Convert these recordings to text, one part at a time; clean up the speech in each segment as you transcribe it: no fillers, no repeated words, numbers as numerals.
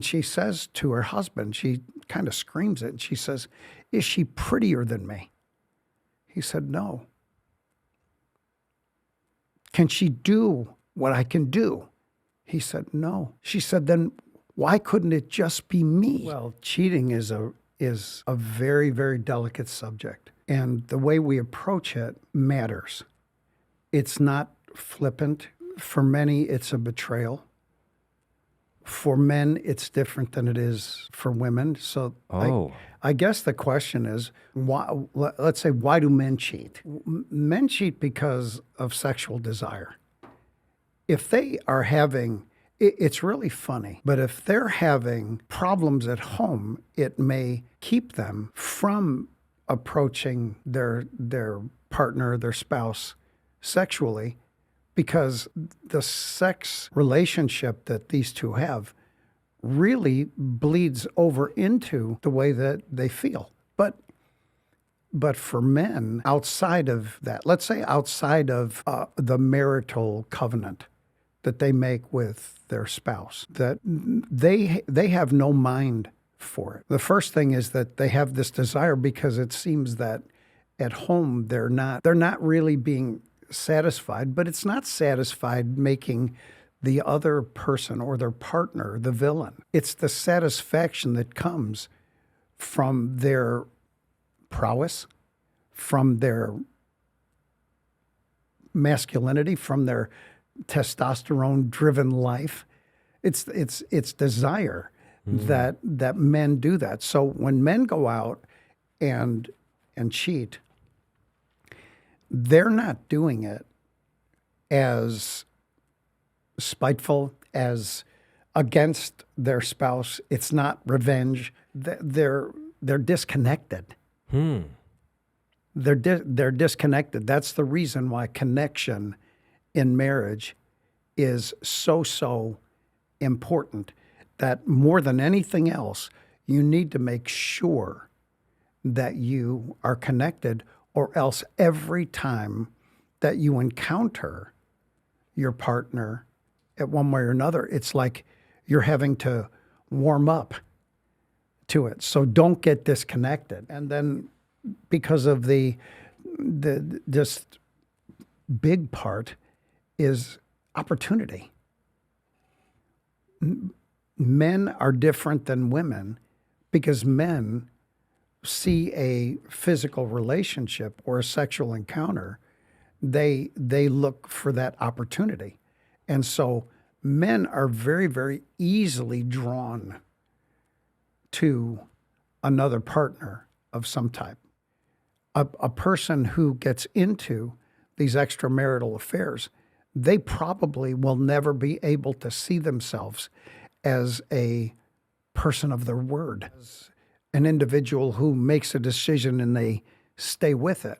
She says to her husband, she kind of screams it, and she says, "Is she prettier than me?" He said, "No." "Can she do what I can do?" He said, "No." She said, "Then why couldn't it just be me?" Well, cheating is a very, very delicate subject. And the way we approach it matters. It's not flippant. For many, it's a betrayal. For men, it's different than it is for women. So I guess the question is, why? Let's say, why do men cheat? Men cheat because of sexual desire. If they are having, it's really funny, but if they're having problems at home, it may keep them from approaching their partner, their spouse sexually, because the sex relationship that these two have really bleeds over into the way that they feel. But for men, outside of that, let's say outside of the marital covenant that they make with their spouse, that they have no mind for it. The first thing is that they have this desire because it seems that at home they're not really being satisfied, but it's not satisfied making the other person or their partner the villain. It's the satisfaction that comes from their prowess, from their masculinity, from their testosterone-driven life. It's desire that men do that. So when men go out and cheat, they're not doing it as spiteful, as against their spouse. It's not revenge. They're disconnected. They're disconnected. That's the reason why connection in marriage is so important, that more than anything else, you need to make sure that you are connected, or else every time that you encounter your partner at one way or another, it's like you're having to warm up to it. So don't get disconnected. And then because of the just big part is opportunity. Men are different than women because men see a physical relationship or a sexual encounter, they look for that opportunity. And so men are very, very easily drawn to another partner of some type. A person who gets into these extramarital affairs, they probably will never be able to see themselves as a person of their word, as an individual who makes a decision and they stay with it,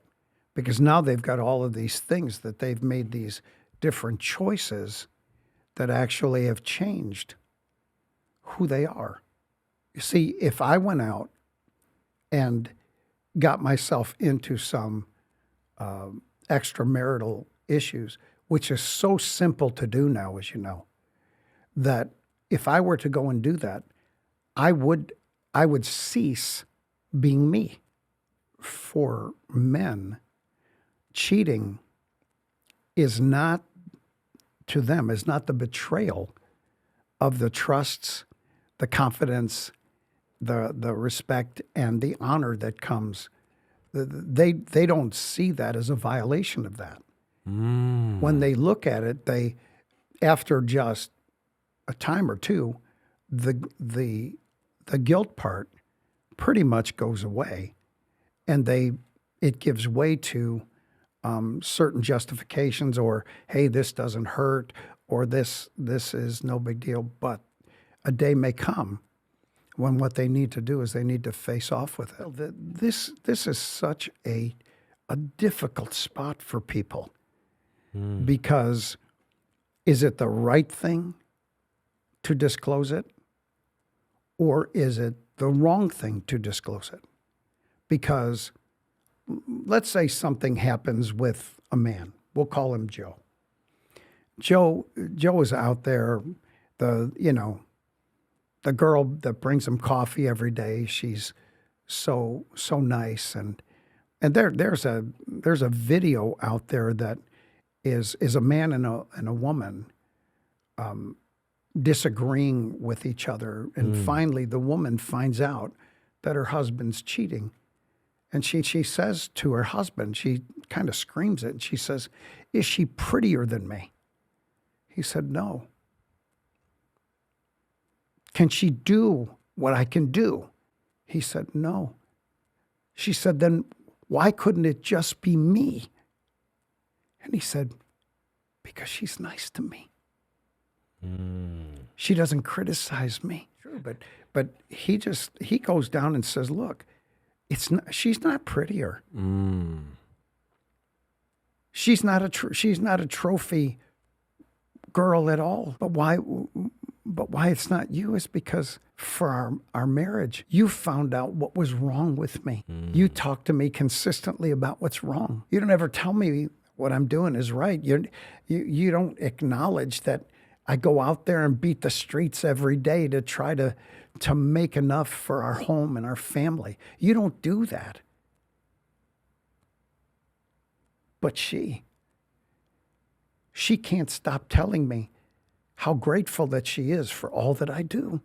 because now they've got all of these things that they've made, these different choices that actually have changed who they are. You see, if I went out and got myself into some extramarital issues, which is so simple to do now, as you know, that if I were to go and do that, I would cease being me. For men, cheating is not, to them, is not the betrayal of the trusts, the confidence, the respect, and the honor that comes. They don't see that as a violation of that. When they look at it, they, after just a time or two, the guilt part pretty much goes away, and it gives way to certain justifications, or hey, this doesn't hurt, or this is no big deal. But a day may come when what they need to do is they need to face off with it. This is such a difficult spot for people, because is it the right thing to disclose it, or is it the wrong thing to disclose it? Because let's say something happens with a man. We'll call him Joe. Joe is out there, the girl that brings him coffee every day, she's so nice. And there's a video out there that is a man and a woman disagreeing with each other. And finally, the woman finds out that her husband's cheating. And she says to her husband, she kind of screams it, and she says, "Is she prettier than me?" He said, "No." "Can she do what I can do?" He said, "No." She said, "Then why couldn't it just be me?" And he said, "Because she's nice to me. She doesn't criticize me." Sure, but he goes down and says, "Look, she's not prettier. She's not a trophy girl at all. But why it's not you is because for our marriage, you found out what was wrong with me. You talk to me consistently about what's wrong. You don't ever tell me what I'm doing is right. You don't acknowledge that I go out there and beat the streets every day to try to make enough for our home and our family. You don't do that." But she can't stop telling me how grateful that she is for all that I do,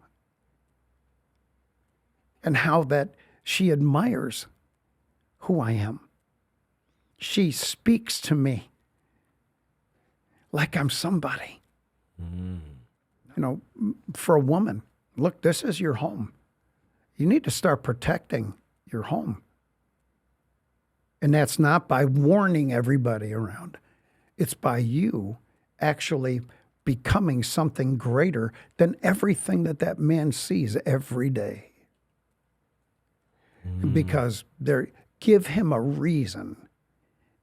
and how that she admires who I am. She speaks to me like I'm somebody. You know, for a woman, look, this is your home. You need to start protecting your home. And that's not by warning everybody around. It's by you actually becoming something greater than everything that man sees every day. Because give him a reason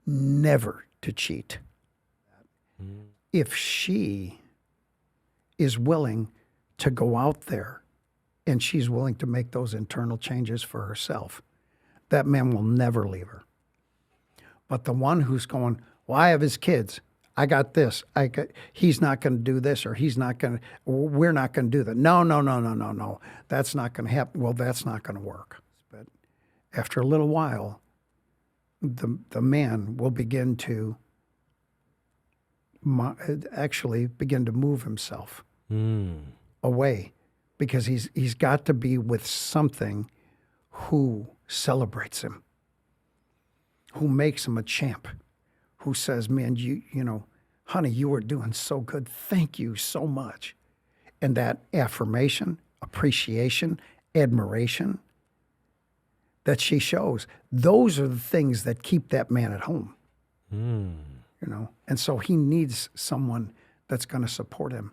never to cheat. If she is willing to go out there and she's willing to make those internal changes for herself, that man will never leave her. But the one who's going, "Well, I have his kids. I got this. He's not going to do this, or we're not going to do that. No. That's not going to happen." Well, that's not going to work. But after a little while, the man will begin to move himself away, because he's got to be with something who celebrates him, who makes him a champ, who says, "Man, you know, honey, you are doing so good. Thank you so much." And that affirmation, appreciation, admiration that she shows, those are the things that keep that man at home. You know, and so he needs someone that's going to support him.